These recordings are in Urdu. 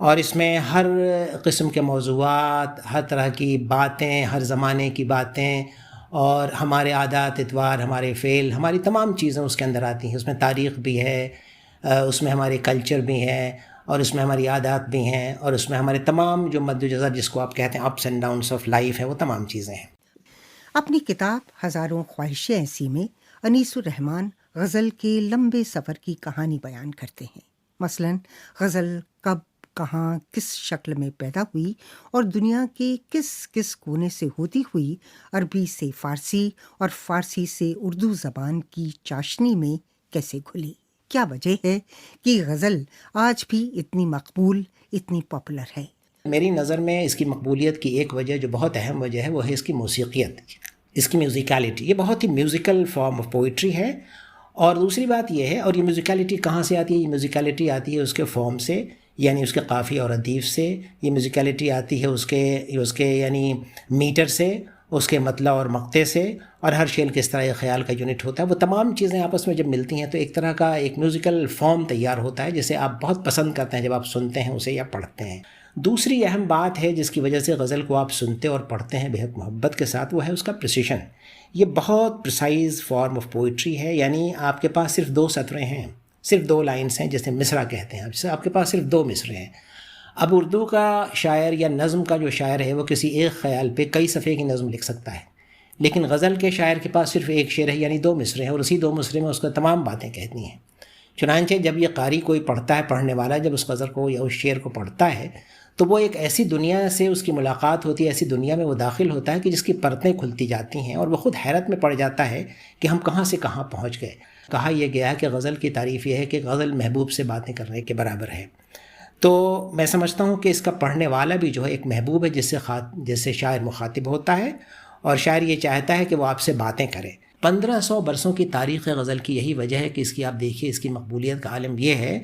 اور اس میں ہر قسم کے موضوعات، ہر طرح کی باتیں، ہر زمانے کی باتیں اور ہمارے عادات اتوار، ہمارے فعل، ہماری تمام چیزیں اس کے اندر آتی ہیں. اس میں تاریخ بھی ہے، اس میں ہمارے کلچر بھی ہے، اور اس میں ہماری عادات بھی ہیں، اور اس میں ہمارے تمام جو مد و جزر جس کو آپ کہتے ہیں ups and downs of life ہے، وہ تمام چیزیں ہیں. اپنی کتاب ہزاروں خواہشیں ایسی میں انیس الرحمن غزل کے لمبے سفر کی کہانی بیان کرتے ہیں. مثلاً غزل کب، کہاں، کس شکل میں پیدا ہوئی اور دنیا کے کس کس کونے سے ہوتی ہوئی عربی سے فارسی اور فارسی سے اردو زبان کی چاشنی میں کیسے گھلی. کیا وجہ ہے کہ غزل آج بھی اتنی مقبول، اتنی پاپولر ہے؟ میری نظر میں اس کی مقبولیت کی ایک وجہ جو بہت اہم وجہ ہے وہ ہے اس کی موسیقیت، اس کی میوزیکلٹی. یہ بہت ہی میوزیکل فارم آف پوئٹری ہے. اور دوسری بات یہ ہے، اور یہ میوزیکلٹی کہاں سے آتی ہے؟ یہ میوزیکلٹی آتی ہے اس کے فارم سے، یعنی اس کے قافیہ اور ردیف سے. یہ میوزیکلٹی آتی ہے اس کے یعنی میٹر سے، اس کے مطلع اور مقطع سے، اور ہر شعر کس طرح ایک خیال کا یونٹ ہوتا ہے. وہ تمام چیزیں آپس میں جب ملتی ہیں تو ایک طرح کا ایک میوزیکل فارم تیار ہوتا ہے جسے آپ بہت پسند کرتے ہیں جب آپ سنتے ہیں اسے یا پڑھتے ہیں. دوسری اہم بات ہے جس کی وجہ سے غزل کو آپ سنتے اور پڑھتے ہیں بہت محبت کے ساتھ، وہ ہے اس کا پریسیشن. یہ بہت پریسائز فارم آف پوئٹری ہے. یعنی آپ کے پاس صرف 2 سطریں ہیں، صرف 2 لائنز ہیں، جیسے مصرع کہتے ہیں. جیسے آپ کے پاس صرف 2 مصرے ہیں. اب اردو کا شاعر یا نظم کا جو شاعر ہے وہ کسی ایک خیال پہ کئی صفحے کی نظم لکھ سکتا ہے، لیکن غزل کے شاعر کے پاس صرف ایک شعر ہے، یعنی 2 مصرے ہیں، اور اسی 2 مصرے میں اس کا تمام باتیں کہتی ہیں. چنانچہ جب یہ قاری کوئی پڑھتا ہے، پڑھنے والا جب اس غزل کو یا اس شعر کو پڑھتا ہے تو وہ ایک ایسی دنیا سے اس کی ملاقات ہوتی ہے، ایسی دنیا میں وہ داخل ہوتا ہے کہ جس کی پرتیں کھلتی جاتی ہیں، اور وہ خود حیرت میں پڑ جاتا ہے کہ ہم کہاں سے کہاں پہنچ گئے. کہا یہ گیا ہے کہ غزل کی تعریف یہ ہے کہ غزل محبوب سے باتیں کرنے کے برابر ہے. تو میں سمجھتا ہوں کہ اس کا پڑھنے والا بھی جو ہے ایک محبوب ہے جس سے شاعر مخاطب ہوتا ہے، اور شاعر یہ چاہتا ہے کہ وہ آپ سے باتیں کرے. 1500 برسوں کی تاریخ غزل کی یہی وجہ ہے کہ اس کی آپ دیکھیے، اس کی مقبولیت کا عالم یہ ہے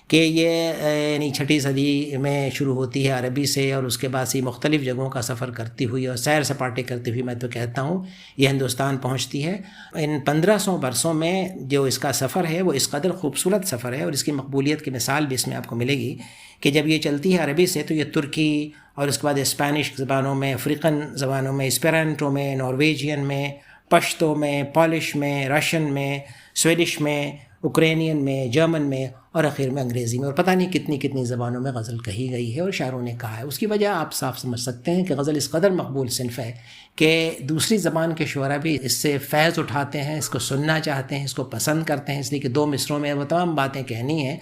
کہ یہ یعنی 6 صدی میں شروع ہوتی ہے عربی سے، اور اس کے بعد سے مختلف جگہوں کا سفر کرتی ہوئی اور سیر سپاٹے کرتی ہوئی، میں تو کہتا ہوں یہ ہندوستان پہنچتی ہے. ان 1500 برسوں میں جو اس کا سفر ہے وہ اس قدر خوبصورت سفر ہے، اور اس کی مقبولیت کی مثال بھی اس میں آپ کو ملے گی کہ جب یہ چلتی ہے عربی سے تو یہ ترکی اور اس کے بعد اسپینش زبانوں میں، افریقن زبانوں میں، اسپیرانٹو میں، نارویجین میں، پشتو میں، پولش میں، رشین میں، سویڈش میں، اوکرینین میں، جرمن میں، اور آخر میں انگریزی میں، اور پتہ نہیں کتنی کتنی زبانوں میں غزل کہی گئی ہے اور شاعروں نے کہا ہے. اس کی وجہ آپ صاف سمجھ سکتے ہیں کہ غزل اس قدر مقبول صنف ہے کہ دوسری زبان کے شعراء بھی اس سے فیض اٹھاتے ہیں، اس کو سننا چاہتے ہیں، اس کو پسند کرتے ہیں، اس لیے کہ 2 مصروں میں وہ تمام باتیں کہنی ہیں،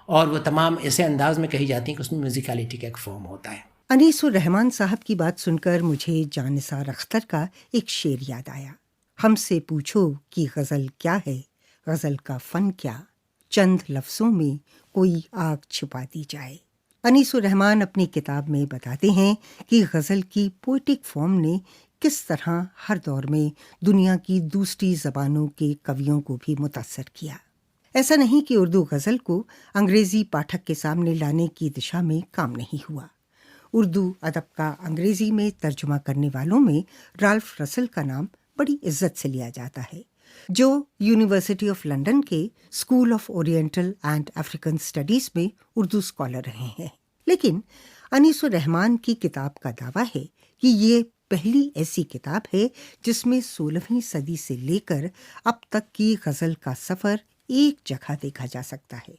اور وہ تمام ایسے انداز میں کہی جاتی ہیں کہ اس میں میوزیکلٹی کا ایک فارم ہوتا ہے. انیس الرحمن صاحب کی بات سن کر مجھے جان نثار اختر کا ایک شعر یاد آیا. ہم سے پوچھو کہ غزل کیا ہے، غزل کا فن کیا، چند لفظوں میں کوئی آگ چھپا دی جائے. انیس الرحمن اپنی کتاب میں بتاتے ہیں کہ غزل کی پوئٹک فارم نے کس طرح ہر دور میں دنیا کی دوسری زبانوں کے کویوں کو بھی متاثر کیا. ایسا نہیں کہ اردو غزل کو انگریزی پاٹھک کے سامنے لانے کی دشا میں کام نہیں ہوا. اردو ادب کا انگریزی میں ترجمہ کرنے والوں میں رالف رسل کا نام بڑی عزت سے لیا جاتا ہے، جو یونیورسٹی آف لنڈن کے school of oriental and African studies میں اردو اسکالر رہے ہیں. لیکن انیس الرحمن کی کتاب کا دعویٰ ہے کہ یہ پہلی ایسی کتاب ہے جس میں 16ویں صدی سے لے کر اب تک کی غزل کا سفر ایک جگہ دیکھا جا سکتا ہے.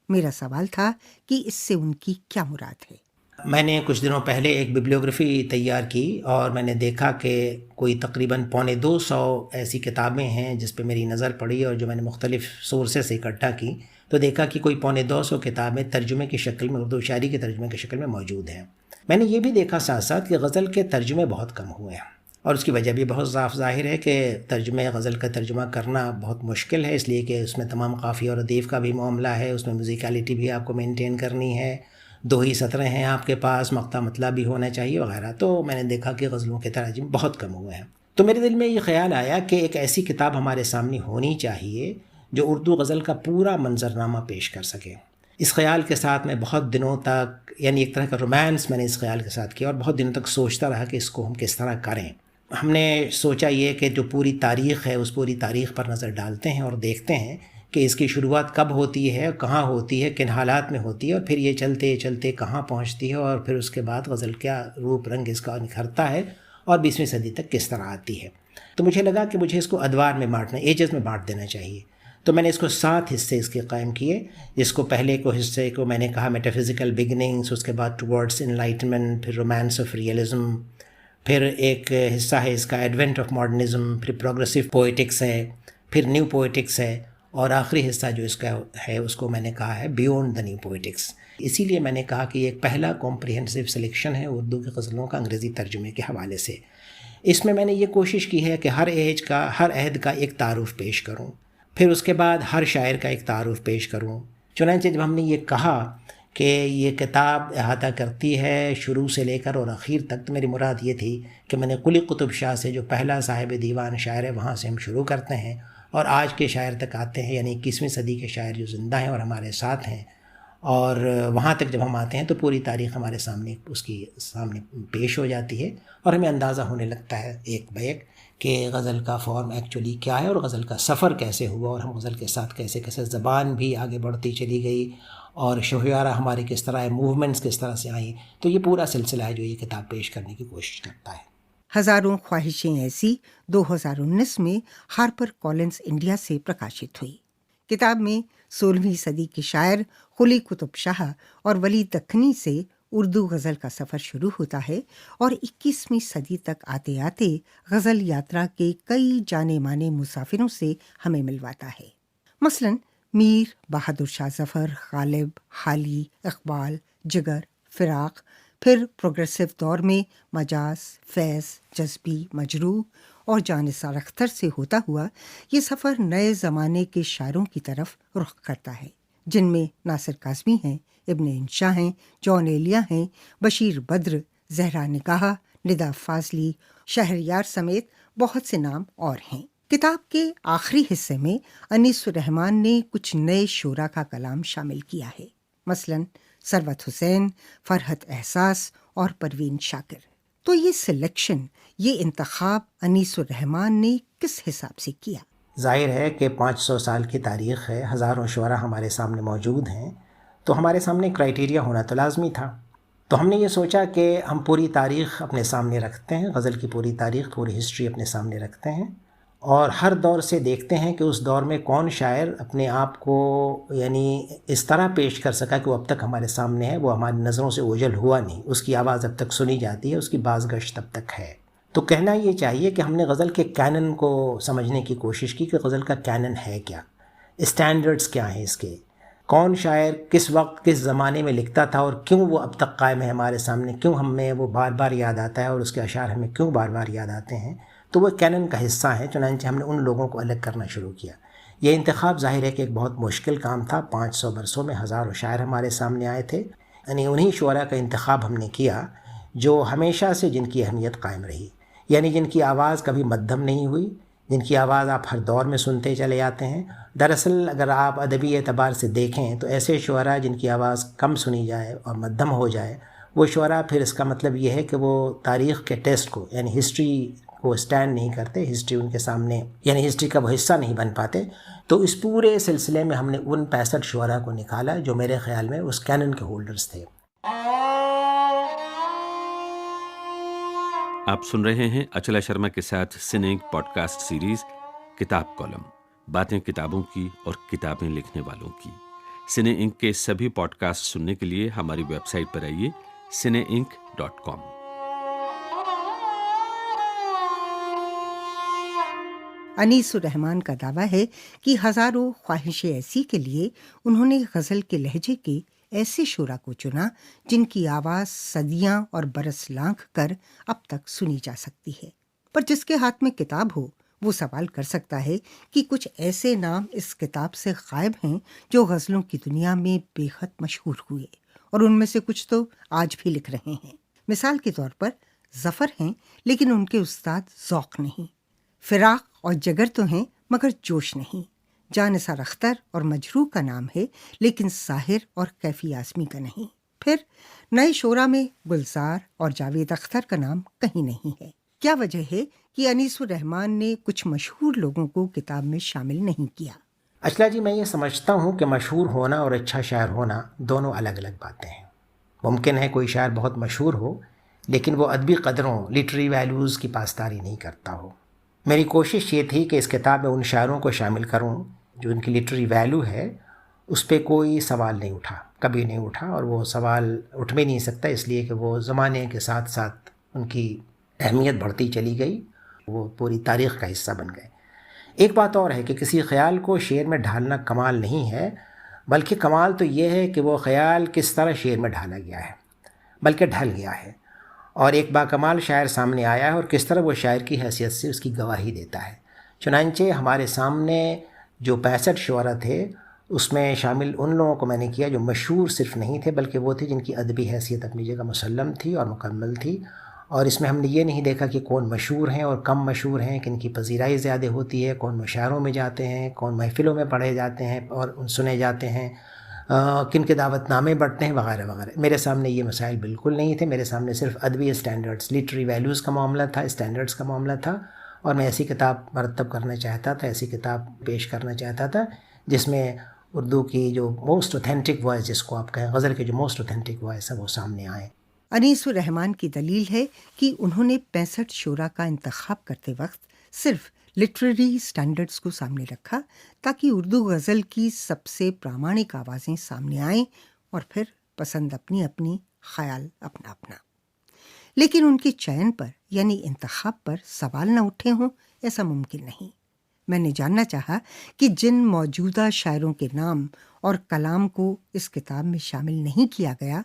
میرا سوال تھا کہ اس سے ان کی کیا مراد ہے. میں نے کچھ دنوں پہلے ایک ببلیوگرافی تیار کی اور میں نے دیکھا کہ کوئی تقریباً 250 ایسی کتابیں ہیں جس پہ میری نظر پڑی، اور جو میں نے مختلف سورسز سے اکٹھا کی تو دیکھا کہ کوئی 250 کتابیں ترجمے کی شکل میں، اردو شاعری کے ترجمے کی شکل میں موجود ہیں. میں نے یہ بھی دیکھا ساتھ ساتھ کہ غزل کے ترجمے بہت کم ہوئے ہیں، اور اس کی وجہ بھی بہت صاف ظاہر ہے کہ ترجمے غزل کا ترجمہ کرنا بہت مشکل ہے، اس لیے کہ اس میں تمام قافیہ اور ردیف کا بھی معاملہ ہے، اس میں میوزیکلٹی بھی آپ کو مینٹین کرنی ہے، 2 ہی سطریں ہیں آپ کے پاس، مقطع مطلب بھی ہونا چاہیے وغیرہ. تو میں نے دیکھا کہ غزلوں کے تراجم بہت کم ہوئے ہیں. تو میرے دل میں یہ خیال آیا کہ ایک ایسی کتاب ہمارے سامنے ہونی چاہیے جو اردو غزل کا پورا منظرنامہ پیش کر سکے. اس خیال کے ساتھ میں بہت دنوں تک، یعنی ایک طرح کا رومانس میں نے اس خیال کے ساتھ کیا، اور بہت دنوں تک سوچتا رہا کہ اس کو ہم کس طرح کریں. ہم نے سوچا یہ کہ جو پوری تاریخ ہے اس پوری تاریخ پر نظر ڈالتے ہیں اور دیکھتے ہیں کہ اس کی شروعات کب ہوتی ہے، کہاں ہوتی ہے، کن حالات میں ہوتی ہے، اور پھر یہ چلتے چلتے کہاں پہنچتی ہے، اور پھر اس کے بعد غزل کیا روپ رنگ اس کا نکھرتا ہے اور 20ویں صدی تک کس طرح آتی ہے۔ تو مجھے لگا کہ مجھے اس کو ادوار میں بانٹنا، ایجز میں بانٹ دینا چاہیے۔ تو میں نے اس کو 7 حصے اس کے قائم کیے، جس کو پہلے کو حصے کو میں نے کہا میٹافزیکل بگننگس، اس کے بعد ٹورڈز انلائٹمنٹ، پھر رومانس آف ریئلزم، پھر ایک حصہ ہے اس کا ایڈونٹ آف ماڈرنزم، پھر پروگریسو پوئٹکس ہے، پھر نیو پوئٹکس ہے، اور آخری حصہ جو اس کا ہے اس کو میں نے کہا ہے بیونڈ دا نیو پوئٹکس۔ اسی لیے میں نے کہا کہ یہ ایک پہلا کمپریہنسو سلیکشن ہے اردو کی غزلوں کا انگریزی ترجمے کے حوالے سے۔ اس میں نے یہ کوشش کی ہے کہ ہر عہد کا ایک تعارف پیش کروں، پھر اس کے بعد ہر شاعر کا ایک تعارف پیش کروں۔ چنانچہ جب ہم نے یہ کہا کہ یہ کتاب احاطہ کرتی ہے شروع سے لے کر اور اخیر تک، تو میری مراد یہ تھی کہ میں نے قلی قطب شاہ سے جو پہلا صاحب دیوان شاعر ہے وہاں سے ہم شروع کرتے ہیں اور آج کے شاعر تک آتے ہیں، یعنی 21ویں صدی کے شاعر جو زندہ ہیں اور ہمارے ساتھ ہیں، اور وہاں تک جب ہم آتے ہیں تو پوری تاریخ ہمارے سامنے اس کی سامنے پیش ہو جاتی ہے، اور ہمیں اندازہ ہونے لگتا ہے ایک بہ ایک کہ غزل کا فارم ایکچولی کیا ہے اور غزل کا سفر کیسے ہوا، اور ہم غزل کے ساتھ کیسے کیسے زبان بھی آگے بڑھتی چلی گئی، اور شہریارہ ہمارے کس طرح ہے، موومنٹس کس طرح سے آئیں۔ تو یہ پورا سلسلہ ہے جو یہ کتاب پیش کرنے کی کوشش کرتا ہے۔ ہزاروں خواہشیں ایسی 2019 میں ہارپر کولنز انڈیا سے پرکاشت ہوئی۔ کتاب میں 16ویں صدی کے شاعر قلی قطب شاہ اور ولی دکنی سے اردو غزل کا سفر شروع ہوتا ہے اور 21ویں صدی تک آتے آتے غزل یاترا کے کئی جانے مانے مسافروں سے ہمیں ملواتا ہے۔ مثلاً میر، بہادر شاہ ظفر، غالب، حالی، اقبال، جگر، فراق، پھر پروگریسو دور میں مجاز، فیض، جذبی، مجروح اور جانثار اختر سے ہوتا ہوا یہ سفر نئے زمانے کے شاعروں کی طرف رخ کرتا ہے، جن میں ناصر کاظمی ہیں، ابن انشا ہیں، جون ایلیا ہیں، بشیر بدر، زہرا نگاہ، ندا فاضلی، شہریار سمیت بہت سے نام اور ہیں۔ کتاب کے آخری حصے میں انیس الرحمن نے کچھ نئے شعراء کا کلام شامل کیا ہے، مثلاً ثروت حسین، فرحت احساس اور پروین شاکر۔ تو یہ سلیکشن، یہ انتخاب انیس الرحمن نے کس حساب سے کیا؟ ظاہر ہے کہ 500 سال کی تاریخ ہے، ہزاروں شعراء ہمارے سامنے موجود ہیں، تو ہمارے سامنے کرائیٹیریا ہونا تو لازمی تھا۔ تو ہم نے یہ سوچا کہ ہم پوری تاریخ اپنے سامنے رکھتے ہیں، غزل کی پوری تاریخ، پوری ہسٹری اپنے سامنے رکھتے ہیں، اور ہر دور سے دیکھتے ہیں کہ اس دور میں کون شاعر اپنے آپ کو یعنی اس طرح پیش کر سکا کہ وہ اب تک ہمارے سامنے ہے، وہ ہماری نظروں سے اوجھل ہوا نہیں، اس کی آواز اب تک سنی جاتی ہے، اس کی بازگشت اب تک ہے۔ تو کہنا یہ چاہیے کہ ہم نے غزل کے کینن کو سمجھنے کی کوشش کی کہ غزل کا کینن ہے کیا، اسٹینڈرڈز کیا ہیں اس کے، کون شاعر کس وقت کس زمانے میں لکھتا تھا اور کیوں وہ اب تک قائم ہے ہمارے سامنے، کیوں ہمیں وہ بار بار یاد آتا ہے اور اس کے اشعار ہمیں کیوں بار بار یاد آتے ہیں۔ تو وہ کینن کا حصہ ہے، چنانچہ ہم نے ان لوگوں کو الگ کرنا شروع کیا۔ یہ انتخاب ظاہر ہے کہ ایک بہت مشکل کام تھا، 500 برسوں میں ہزاروں شاعر ہمارے سامنے آئے تھے، یعنی انہی شعراء کا انتخاب ہم نے کیا جو ہمیشہ سے جن کی اہمیت قائم رہی، یعنی جن کی آواز کبھی مدھم نہیں ہوئی، جن کی آواز آپ ہر دور میں سنتے چلے آتے ہیں۔ دراصل اگر آپ ادبی اعتبار سے دیکھیں تو ایسے شعراء جن کی آواز کم سنی جائے اور مدھم ہو جائے، وہ شعراء پھر اس کا مطلب یہ ہے کہ وہ تاریخ کے ٹیسٹ کو یعنی ہسٹری کو اسٹینڈ نہیں کرتے، ہسٹری ان کے سامنے یعنی ہسٹری کا وہ حصہ نہیں بن پاتے۔ تو اس پورے سلسلے میں ہم نے ان 65 شعراء کو نکالا جو میرے خیال میں اس کینن کے ہولڈرز تھے۔ آپ سن رہے ہیں اچلا شرما کے ساتھ سننگ پوڈ کاسٹ سیریز کتاب کالم، باتیں کتابوں کی اور کتابیں لکھنے والوں کی۔ سنے انک کے سبھی پوڈ کاسٹ سننے کے لیے ہماری ویب سائٹ پر آئیے cineink.com۔ انیس الرحمن کا دعویٰ ہے کہ ہزاروں خواہشیں ایسی کے لیے انہوں نے غزل کے لہجے کے ایسے شعراء کو چنا جن کی آواز صدیاں اور برس لانگھ کر اب تک سنی جا سکتی ہے۔ پر جس کے ہاتھ میں کتاب ہو وہ سوال کر سکتا ہے کہ کچھ ایسے نام اس کتاب سے غائب ہیں جو غزلوں کی دنیا میں بے حد مشہور ہوئے اور ان میں سے کچھ تو آج بھی لکھ رہے ہیں۔ مثال کے طور پر ظفر ہیں لیکن ان کے استاد ذوق نہیں، فراق اور جگر تو ہیں مگر جوش نہیں، جانثار اختر اور مجروح کا نام ہے لیکن ساحر اور کیفی اعظمی کا نہیں۔ پھر نئے شعراء میں گلزار اور جاوید اختر کا نام کہیں نہیں ہے۔ کیا وجہ ہے کہ انیس الرحمن نے کچھ مشہور لوگوں کو کتاب میں شامل نہیں کیا؟ اچلا جی، میں یہ سمجھتا ہوں کہ مشہور ہونا اور اچھا شاعر ہونا دونوں الگ الگ باتیں ہیں۔ ممکن ہے کوئی شاعر بہت مشہور ہو لیکن وہ ادبی قدروں، لٹری ویلیوز کی پاسداری نہیں کرتا ہو۔ میری کوشش یہ تھی کہ اس کتاب میں ان شاعروں کو شامل کروں جو ان کی لٹری ویلیو ہے اس پہ کوئی سوال نہیں اٹھا، کبھی نہیں اٹھا، اور وہ سوال اٹھ بھی نہیں سکتا، اس لیے کہ وہ زمانے کے ساتھ ساتھ ان کی اہمیت بڑھتی چلی گئی، وہ پوری تاریخ کا حصہ بن گئے۔ ایک بات اور ہے کہ کسی خیال کو شعر میں ڈھالنا کمال نہیں ہے، بلکہ کمال تو یہ ہے کہ وہ خیال کس طرح شعر میں ڈھالا گیا ہے، بلکہ ڈھل گیا ہے، اور ایک باکمال شاعر سامنے آیا ہے اور کس طرح وہ شاعر کی حیثیت سے اس کی گواہی دیتا ہے۔ چنانچہ ہمارے سامنے جو 65 شعراء تھے اس میں شامل ان لوگوں کو میں نے کیا جو مشہور صرف نہیں تھے بلکہ وہ تھے جن کی ادبی حیثیت اپنی جگہ مسلم تھی اور مکمل تھی، اور اس میں ہم نے یہ نہیں دیکھا کہ کون مشہور ہیں اور کم مشہور ہیں، کن کی پذیرائی زیادہ ہوتی ہے، کون مشاعروں میں جاتے ہیں، کون محفلوں میں پڑھے جاتے ہیں اور سنے جاتے ہیں، کن کے دعوت نامے بڑھتے ہیں، وغیرہ وغیرہ۔ میرے سامنے یہ مسائل بالکل نہیں تھے، میرے سامنے صرف ادبی اسٹینڈرڈز، لٹری ویلیوز کا معاملہ تھا، اسٹینڈرڈز کا معاملہ تھا، اور میں ایسی کتاب مرتب کرنا چاہتا تھا، ایسی کتاب پیش کرنا چاہتا تھا جس میں اردو کی جو موسٹ اوتھینٹک وائس، جس کو آپ کہیں غزل کے جو موسٹ اوتھینٹک وائس ہے، وہ سامنے آئیں۔ انیس الرحمن کی دلیل ہے کہ انہوں نے 65 شعراء کا انتخاب کرتے وقت صرف لٹریری سٹینڈرڈز کو سامنے رکھا تاکہ اردو غزل کی سب سے پرامانک آوازیں سامنے آئیں، اور پھر پسند اپنی اپنی، خیال اپنا اپنا۔ لیکن ان کے چین پر یعنی انتخاب پر سوال نہ اٹھے ہوں، ایسا ممکن نہیں۔ میں نے جاننا چاہا کہ جن موجودہ شاعروں کے نام اور کلام کو اس کتاب میں شامل نہیں کیا گیا،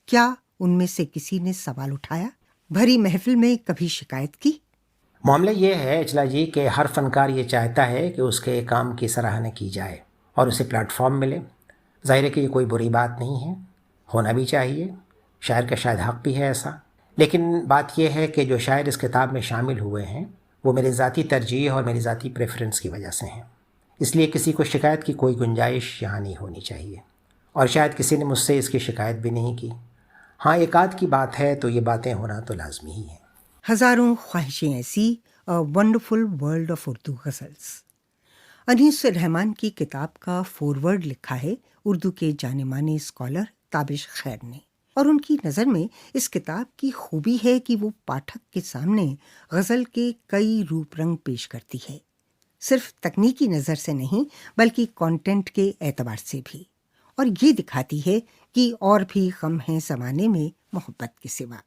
کیا ان میں سے کسی نے سوال اٹھایا، بھری محفل میں کبھی شکایت کی؟ معاملہ یہ ہے اچلا جی کہ ہر فنکار یہ چاہتا ہے کہ اس کے کام کی سراہنا کی جائے اور اسے پلیٹ فارم ملے۔ ظاہر ہے کہ یہ کوئی بری بات نہیں ہے، ہونا بھی چاہیے، شاعر کا شاید حق بھی ہے ایسا۔ لیکن بات یہ ہے کہ جو شاعر اس کتاب میں شامل ہوئے ہیں وہ میری ذاتی ترجیح اور میری ذاتی پریفرنس کی وجہ سے ہیں، اس لیے کسی کو شکایت کی کوئی گنجائش یہاں نہیں ہونی چاہیے، اور شاید کسی نے مجھ سے اس کی شکایت بھی نہیں کی۔ ہاں، ایک آدھ کی بات ہے تو یہ باتیں ہونا تو لازمی ہی ہیں۔ ہزاروں خواہشیں ایسی، A Wonderful World of Urdu ghazals. انیس الرحمن کی کتاب کا فورورڈ لکھا ہے اردو کے جانے مانے اسکالر تابش خیر نے، اور ان کی نظر میں اس کتاب کی خوبی ہے کہ وہ پاٹھک کے سامنے غزل کے کئی روپ رنگ پیش کرتی ہے، صرف تکنیکی نظر سے نہیں بلکہ کانٹینٹ کے اعتبار سے بھی، اور یہ دکھاتی ہے کہ اور بھی غم ہیں زمانے میں محبت کے سوا۔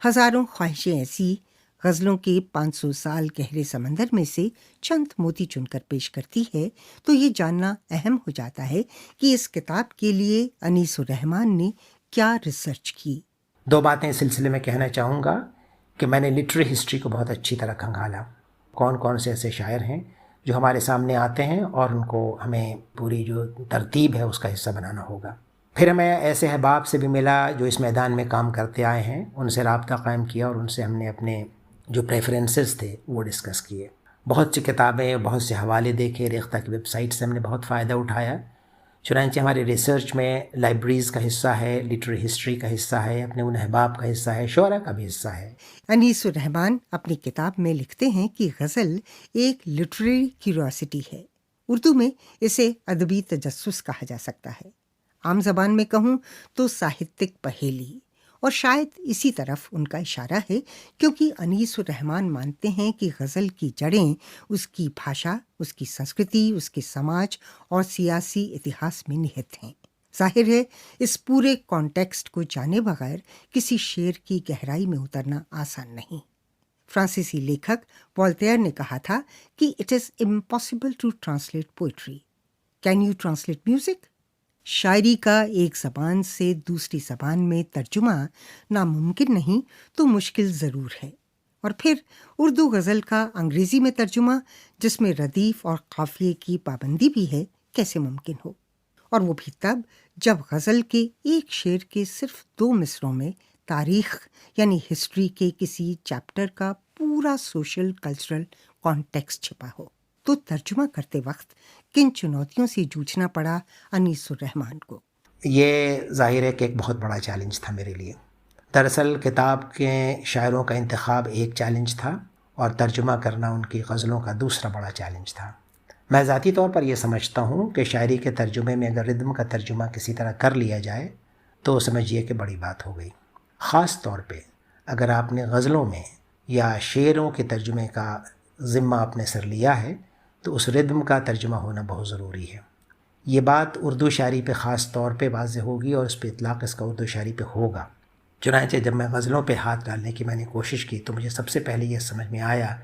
ہزاروں خواہشیں ایسی غزلوں کے 500 سال گہرے سمندر میں سے چند موتی چن کر پیش کرتی ہے، تو یہ جاننا اہم ہو جاتا ہے کہ اس کتاب کے لیے انیس الرحمن نے کیا ریسرچ کی۔ دو باتیں اس سلسلے میں کہنا چاہوں گا کہ میں نے لٹری ہسٹری کو بہت اچھی طرح کھنگالا، کون کون سے ایسے شاعر ہیں جو ہمارے سامنے آتے ہیں اور ان کو ہمیں پوری جو ترتیب ہے اس کا حصہ بنانا ہوگا۔ پھر ہمیں ایسے احباب سے بھی ملا جو اس میدان میں کام کرتے آئے ہیں، ان سے رابطہ قائم کیا اور ان سے ہم نے اپنے جو پریفرنسز تھے وہ ڈسکس کیے۔ بہت سی کتابیں، بہت سے حوالے دیکھے، ریختہ کی ویب سائٹ سے ہم نے بہت فائدہ اٹھایا۔ چنانچہ ہمارے ریسرچ میں لائبریریز کا حصہ ہے، لٹری ہسٹری کا حصہ ہے، اپنے ان احباب کا حصہ ہے، شعراء کا بھی حصہ ہے۔ انیس الرحمن اپنی کتاب میں لکھتے ہیں کہ غزل ایک لٹریری کیوریوسٹی ہے، اردو میں اسے ادبی تجسس کہا جا سکتا ہے، عام زبان میں کہوں تو ساہتک پہیلی، اور شاید اسی طرف ان کا اشارہ ہے، کیونکہ انیس الرحمن مانتے ہیں کہ غزل کی جڑیں اس کی بھاشا، اس کی سنسکرتی، اس کے سماج اور سیاسی اتہاس میں نہت ہیں۔ ظاہر ہے اس پورے کانٹیکسٹ کو جانے بغیر کسی شعر کی گہرائی میں اترنا آسان نہیں۔ فرانسیسی لیکھک والتیر نے کہا تھا کہ it is impossible to translate poetry, can you translate music? شاعری کا ایک زبان سے دوسری زبان میں ترجمہ ناممکن نہیں تو مشکل ضرور ہے، اور پھر اردو غزل کا انگریزی میں ترجمہ جس میں ردیف اور قافیے کی پابندی بھی ہے کیسے ممکن ہو، اور وہ بھی تب جب غزل کے ایک شعر کے صرف 2 مصروں میں تاریخ یعنی ہسٹری کے کسی چیپٹر کا پورا سوشل کلچرل کانٹیکسٹ چھپا ہو۔ تو ترجمہ کرتے وقت کن چنوتیوں سے جوجھنا پڑا انیس الرحمن کو؟ یہ ظاہر ہے کہ ایک بہت بڑا چیلنج تھا میرے لیے۔ دراصل کتاب کے شاعروں کا انتخاب ایک چیلنج تھا اور ترجمہ کرنا ان کی غزلوں کا دوسرا بڑا چیلنج تھا۔ میں ذاتی طور پر یہ سمجھتا ہوں کہ شاعری کے ترجمے میں اگر ردم کا ترجمہ کسی طرح کر لیا جائے تو سمجھیے کہ بڑی بات ہو گئی. خاص طور پہ اگر آپ نے غزلوں میں یا شعروں کے ترجمے کا ذمہ اپنے سر لیا ہے تو اس ردم کا ترجمہ ہونا بہت ضروری ہے. یہ بات اردو شاعری پہ خاص طور پہ واضح ہوگی اور اس پہ اطلاق اس کا اردو شاعری پہ ہوگا. چنانچہ جب میں غزلوں پہ ہاتھ ڈالنے کی میں نے کوشش کی تو مجھے سب سے پہلے یہ سمجھ میں آیا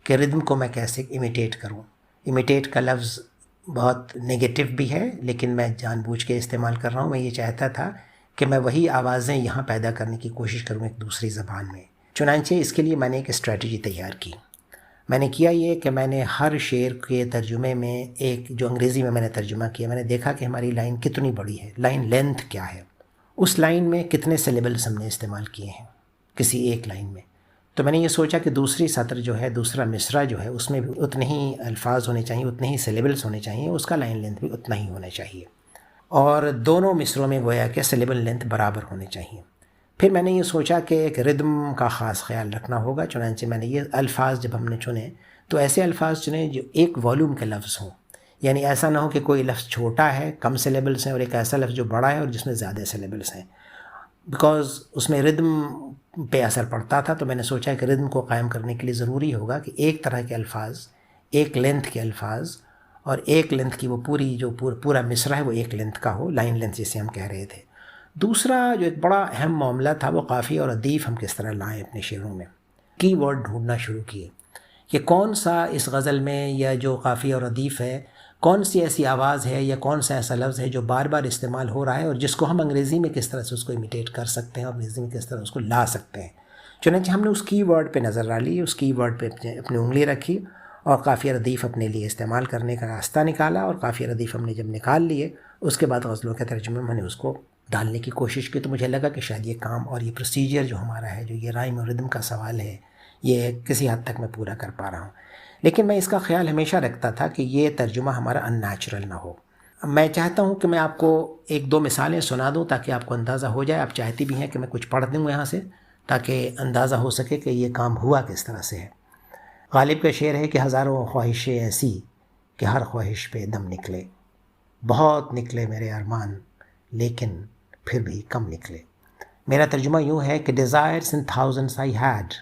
کہ ردم کو میں کیسے امیٹیٹ کروں. امیٹیٹ کا لفظ بہت نگیٹو بھی ہے لیکن میں جان بوجھ کے استعمال کر رہا ہوں. میں یہ چاہتا تھا کہ میں وہی آوازیں یہاں پیدا کرنے کی کوشش کروں ایک دوسری زبان میں. چنانچہ اس کے لیے میں نے ایک اسٹریٹجی تیار کی. میں نے کیا یہ کہ میں نے ہر شعر کے ترجمے میں ایک جو انگریزی میں نے ترجمہ کیا، میں نے دیکھا کہ ہماری لائن کتنی بڑی ہے، لائن لینتھ کیا ہے، اس لائن میں کتنے سلیبلز ہم نے استعمال کیے ہیں کسی ایک لائن میں. تو میں نے یہ سوچا کہ دوسری سطر جو ہے، دوسرا مصرع جو ہے، اس میں بھی اتنے ہی الفاظ ہونے چاہیے، اتنے ہی سلیبلز ہونے چاہیے، اس کا لائن لینتھ بھی اتنا ہی ہونا چاہیے، اور دونوں مصروں میں گویا کہ سلیبل لینتھ برابر ہونے چاہیے. پھر میں نے یہ سوچا کہ ایک ردم کا خاص خیال رکھنا ہوگا. چنانچہ میں نے یہ الفاظ جب ہم نے چنے تو ایسے الفاظ چنے جو ایک والیوم کے لفظ ہوں، یعنی ایسا نہ ہو کہ کوئی لفظ چھوٹا ہے، کم سلیبلز ہیں، اور ایک ایسا لفظ جو بڑا ہے اور جس میں زیادہ سلیبلز ہیں. بیکاز اس میں ردم پہ اثر پڑتا تھا تو میں نے سوچا کہ ردم کو قائم کرنے کے لیے ضروری ہوگا کہ ایک طرح کے الفاظ، ایک لینتھ کے الفاظ، اور ایک لینتھ کی وہ پوری جو پورا مصرع ہے وہ ایک لینتھ کا ہو، لائن لینتھ جسے ہم کہہ رہے تھے. دوسرا جو ایک بڑا اہم معاملہ تھا وہ قافیہ اور ردیف ہم کس طرح لائیں اپنے شعروں میں. کی ورڈ ڈھونڈنا شروع کیے کہ کون سا اس غزل میں یا جو قافیہ اور ردیف ہے، کون سی ایسی آواز ہے یا کون سا ایسا لفظ ہے جو بار بار استعمال ہو رہا ہے اور جس کو ہم انگریزی میں کس طرح سے اس کو امیٹیٹ کر سکتے ہیں اور انگریزی میں کس طرح اس کو لا سکتے ہیں. چنانچہ ہم نے اس کی ورڈ پہ نظر ڈالی، اس کی ورڈ پہ اپنی انگلی رکھی اور قافیہ ردیف اپنے لیے استعمال کرنے کا راستہ نکالا. اور قافیہ ردیف ہم نے جب نکال لیے اس کے بعد غزلوں کے ترجمے میں نے اس کو ڈالنے کی کوشش کی. تو مجھے لگا کہ شاید یہ کام اور یہ پروسیجر جو ہمارا ہے، جو یہ رائم اور ردم کا سوال ہے، یہ کسی حد تک میں پورا کر پا رہا ہوں. لیکن میں اس کا خیال ہمیشہ رکھتا تھا کہ یہ ترجمہ ہمارا ان نیچرل نہ ہو. میں چاہتا ہوں کہ میں آپ کو ایک دو مثالیں سنا دوں تاکہ آپ کو اندازہ ہو جائے. آپ چاہتی بھی ہیں کہ میں کچھ پڑھ دوں یہاں سے تاکہ اندازہ ہو سکے کہ یہ کام ہوا کس طرح سے ہے. غالب کا شعر ہے کہ ہزاروں خواہشیں ایسی کہ ہر خواہش پہ دم نکلے، بہت نکلے میرے ارمان لیکن پھر بھی کم نکلے. میرا ترجمہ یوں ہے کہ desires in thousands I had,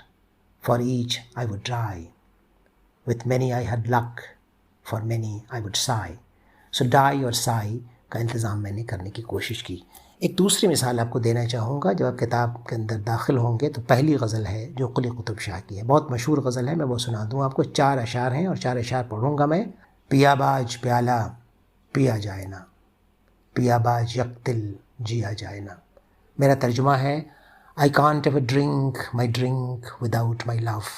for each I would die. With many I had luck, for many I would sigh. So die اور sigh کا انتظام میں نے کرنے کی کوشش کی. ایک دوسری مثال آپ کو دینا چاہوں گا. جب آپ کتاب کے اندر داخل ہوں گے تو پہلی غزل ہے جو قلی قطب شاہ کی ہے، بہت مشہور غزل ہے، میں وہ سنا دوں آپ کو. 4 اشعار ہیں اور 4 اشعار پڑھوں گا میں. پیا باج پیالہ پیا جائے نا، پیا باج یکتل جیا جائے نا. میرا ترجمہ ہے I can't ever drink my drink without my love.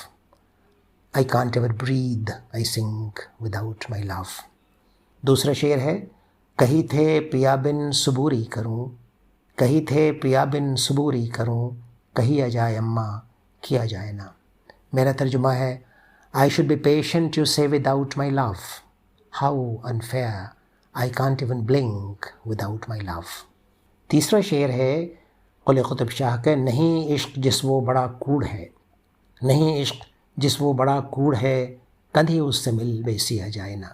I can't ever breathe, I sink without my love. دوسرا شعر ہے کہیں تھے پیا بن صبوری کروں، کہیں تھے پیا بن صبوری کروں، کہیا جائے اماں کیا جائے نا. میرا ترجمہ ہے I should be patient you say without my love. How unfair, I can't even blink without my love. تیسرا شعر ہے قلی قطب شاہ کا نہیں عشق جس وہ بڑا کوڑ ہے، نہیں عشق جس وہ بڑا کوڑ ہے، کدھی اس سے مل بیسیا جائے نا.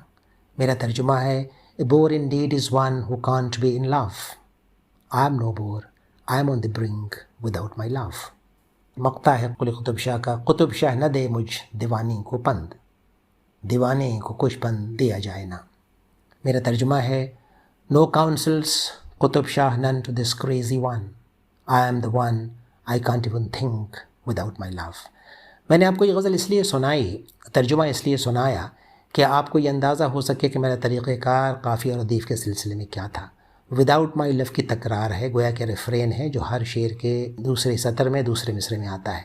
میرا ترجمہ ہے A bore indeed is one who can't be in love. I am no bore, I am on the brink without my love. مقطع ہے قلی قطب شاہ کا قطب شاہ نہ دے مجھ دیوانی کو پند، دیوانے کو کچھ پند دیا جائے نا. میرا ترجمہ ہے No counsels Qutb Shah none to this crazy one. I am the one I can't even think without my love. میں نے آپ کو یہ غزل اس لیے سنائی، ترجمہ اس لیے سنایا کہ آپ کو یہ اندازہ ہو سکے کہ میرا طریقہ کار قافیہ اور ردیف کے سلسلے میں کیا تھا. وداؤٹ مائی لو کی تکرار ہے، گویا کہ ریفرین ہے جو ہر شعر کے دوسرے سطر میں دوسرے مصرے میں آتا ہے.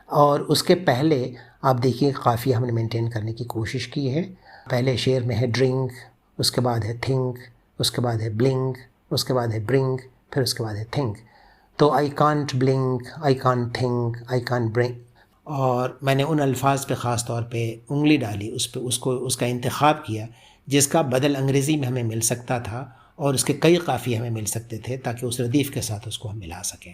اور اس کے پہلے آپ دیکھیے قافیہ ہم نے مینٹین کرنے کی کوشش کی ہے. پہلے شعر میں ہے ڈرنک، اس کے بعد ہے تھنک، اس کے بعد ہے بلنک، اس کے بعد ہے برنک، پھر اس کے بعد ہے تھنک. تو I can't blink, I can't think, I can't brink. اور میں نے ان الفاظ پہ خاص طور پہ انگلی ڈالی، اس کا انتخاب کیا جس کا بدل انگریزی میں ہمیں مل سکتا تھا اور اس کے کئی قافیے ہمیں مل سکتے تھے تاکہ اس ردیف کے ساتھ اس کو ہم ملا سکیں.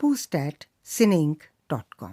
post@cineinc.com।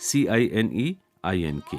CINEINK।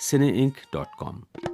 cineinc.com।